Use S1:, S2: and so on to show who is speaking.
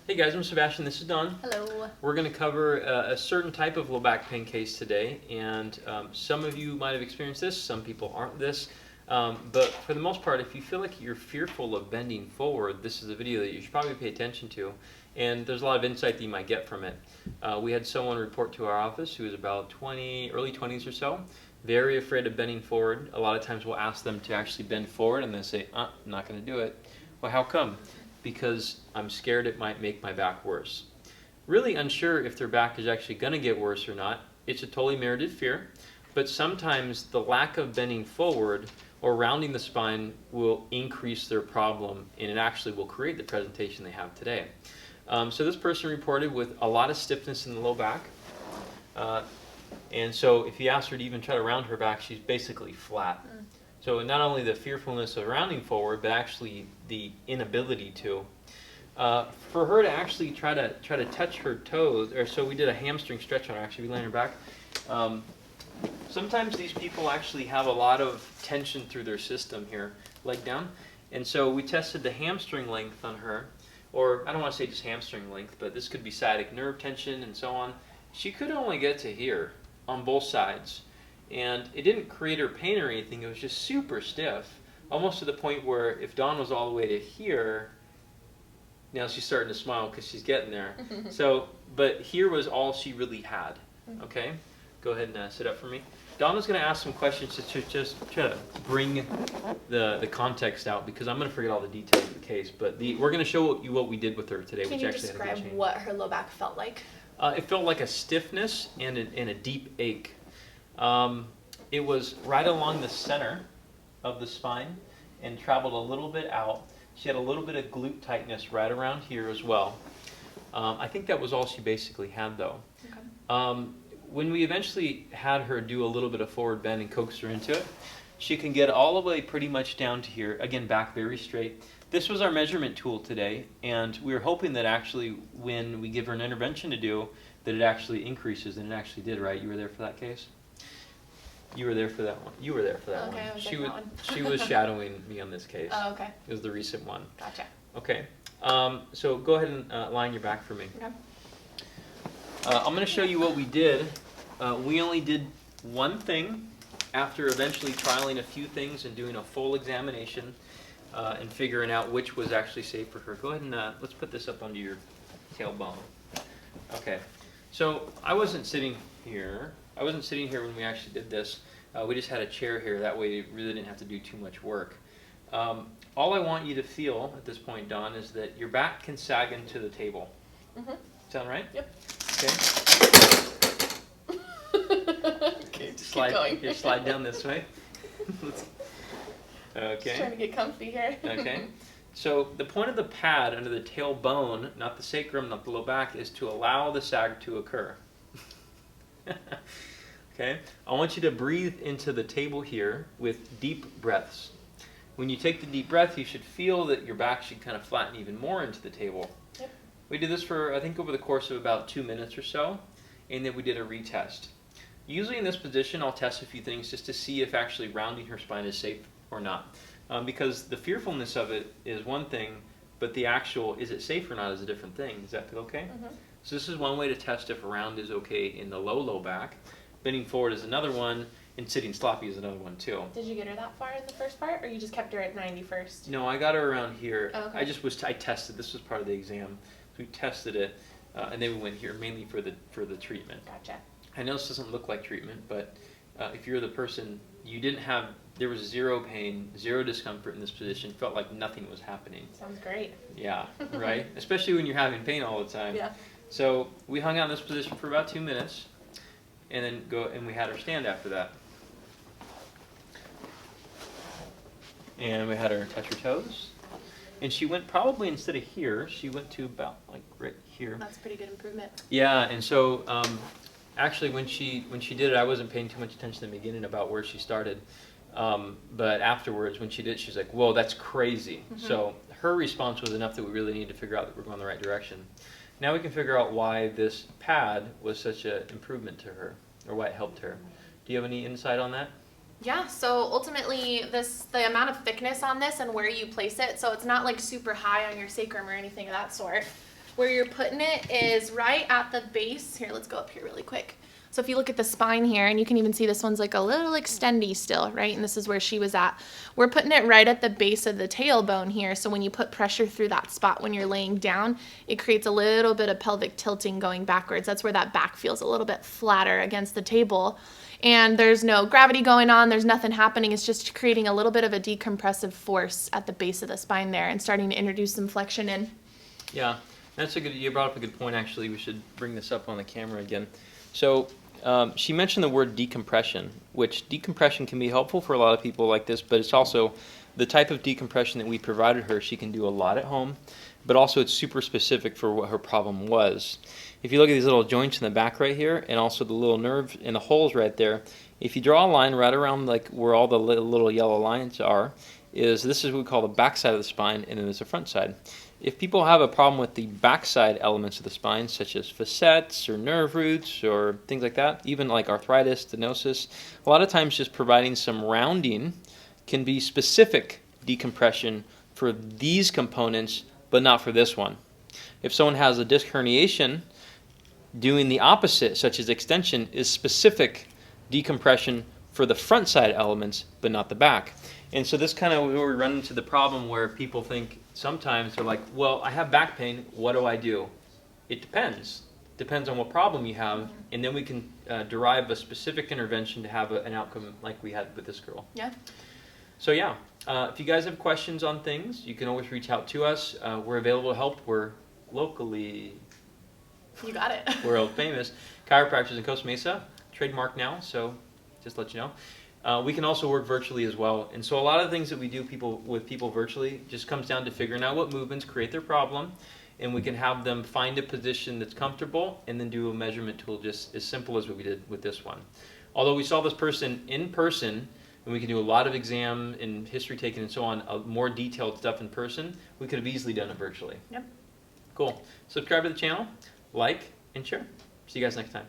S1: Hey guys, I'm Sebastian, this is Don.
S2: Hello.
S1: We're going to cover a certain type of low back pain case today, and some of you might have experienced this, some people aren't this, but for the most part, if you feel like you're fearful of bending forward, this is a video that you should probably pay attention to, and there's a lot of insight that you might get from it. We had someone report to our office who was about early 20s or so, very afraid of bending forward. A lot of times we'll ask them to actually bend forward, and they say, I'm not going to do it. Well, how come? Because I'm scared it might make my back worse. Really unsure if their back is actually going to get worse or not. It's a totally merited fear, but sometimes the lack of bending forward or rounding the spine will increase their problem, and it actually will create the presentation they have today. So this person reported with a lot of stiffness in the low back, and so if you ask her to even try to round her back, she's basically flat. So not only the fearfulness of rounding forward, but actually the inability to. For her to actually try to touch her toes, or so we did a hamstring stretch on her. Actually, we laid her back. Sometimes these people actually have a lot of tension through their system here, leg down, and so we tested the hamstring length on her, or I don't want to say just hamstring length, but this could be sciatic nerve tension and so on. She could only get to here on both sides. And it didn't create her pain or anything, it was just super stiff, almost to the point where if Dawn was all the way to here, now she's starting to smile because she's getting there. But here was all she really had. Okay, go ahead and sit up for me. Dawn was going to ask some questions to just try to bring the context out, because I'm going to forget all the details of the case, but we're going to show you what we did with her today.
S2: Can you describe what her low back felt like?
S1: It felt like a stiffness and a deep ache. It was right along the center of the spine and traveled a little bit out. She had a little bit of glute tightness right around here as well. I think that was all she basically had though. Okay. When we eventually had her do a little bit of forward bend and coax her into it, she can get all the way pretty much down to here. Again, back very straight. This was our measurement tool today, and we were hoping that actually when we give her an intervention to do, that it actually increases, and it actually did, right? You were there for that case? You were there for that one. You were there for that one.
S2: Okay, I was there for that one.
S1: She was shadowing me on this case.
S2: Oh, okay.
S1: It was the recent one.
S2: Gotcha.
S1: Okay. So go ahead and line your back for me.
S2: Okay.
S1: I'm going to show you what we did. We only did one thing after eventually trialing a few things and doing a full examination and figuring out which was actually safe for her. Go ahead and let's put this up under your tailbone. Okay. So I wasn't sitting here. When we actually did this. We just had a chair here. That way you really didn't have to do too much work. All I want you to feel at this point, Dawn, is that your back can sag into the table. Mm-hmm. Sound right?
S2: Yep.
S1: Okay.
S2: Okay, just keep going.
S1: Here, slide down this way. Okay.
S2: Just trying to get comfy here.
S1: Okay. So the point of the pad under the tailbone, not the sacrum, not the low back, is to allow the sag to occur. Okay, I want you to breathe into the table here with deep breaths. When you take the deep breath, you should feel that your back should kind of flatten even more into the table. Yep. We did this for, I think, over the course of about 2 minutes or so, and then we did a retest. Usually in this position, I'll test a few things just to see if actually rounding her spine is safe or not. Because the fearfulness of it is one thing, but the actual, is it safe or not, is a different thing. Does that feel okay? Mm-hmm. So this is one way to test if a round is okay in the low back. Bending forward is another one, and sitting sloppy is another one too.
S2: Did you get her that far in the first part, or you just kept her at 90 first?
S1: No, I got her around here.
S2: Oh, okay.
S1: I tested. This was part of the exam. So we tested it, and then we went here mainly for the treatment.
S2: Gotcha.
S1: I know this doesn't look like treatment, but if you're the person, there was zero pain, zero discomfort in this position, felt like nothing was happening.
S2: Sounds great.
S1: Yeah, right? Especially when you're having pain all the time.
S2: Yeah.
S1: So we hung out in this position for about 2 minutes, and then we had her stand after that. And we had her touch her toes. And she went probably, instead of here, she went to about like right here.
S2: That's a pretty good improvement.
S1: Yeah, and so actually when she did it, I wasn't paying too much attention in the beginning about where she started. But afterwards, when she did, she's like, whoa, that's crazy. Mm-hmm. So her response was enough that we really need to figure out that we're going the right direction. Now we can figure out why this pad was such an improvement to her, or why it helped her. Do you have any insight on that?
S2: Yeah, so ultimately the amount of thickness on this and where you place it, so it's not like super high on your sacrum or anything of that sort. Where you're putting it is right at the base. Here, let's go up here really quick. So if you look at the spine here, and you can even see this one's like a little extendy still, right? And this is where she was at. We're putting it right at the base of the tailbone here. So when you put pressure through that spot when you're laying down, it creates a little bit of pelvic tilting going backwards. That's where that back feels a little bit flatter against the table. And there's no gravity going on. There's nothing happening. It's just creating a little bit of a decompressive force at the base of the spine there and starting to introduce some flexion in.
S1: Yeah, you brought up a good point, actually. We should bring this up on the camera again. So she mentioned the word decompression, which decompression can be helpful for a lot of people like this, but it's also the type of decompression that we provided her. She can do a lot at home, but also it's super specific for what her problem was. If you look at these little joints in the back right here, and also the little nerve and the holes right there, if you draw a line right around like where all the little yellow lines are, this is what we call the back side of the spine, and then there's the front side. If people have a problem with the backside elements of the spine, such as facets or nerve roots or things like that, even like arthritis, stenosis, a lot of times just providing some rounding can be specific decompression for these components, but not for this one. If someone has a disc herniation, doing the opposite, such as extension, is specific decompression for the front side elements, but not the back. And so this kind of where we run into the problem where people think sometimes they're like, well, I have back pain, what do I do? It depends. Depends on what problem you have, and then we can derive a specific intervention to have an outcome like we had with this girl.
S2: Yeah.
S1: So yeah, if you guys have questions on things, you can always reach out to us. We're available to help. We're locally,
S2: You got it.
S1: world famous chiropractors in Costa Mesa, trademark now, so just to let you know. We can also work virtually as well. And so a lot of the things that we do with people virtually just comes down to figuring out what movements create their problem, and we can have them find a position that's comfortable and then do a measurement tool just as simple as what we did with this one. Although we saw this person in person, and we can do a lot of exam and history taken and so on, more detailed stuff in person, we could have easily done it virtually.
S2: Yep.
S1: Cool. Subscribe to the channel, like, and share. See you guys next time.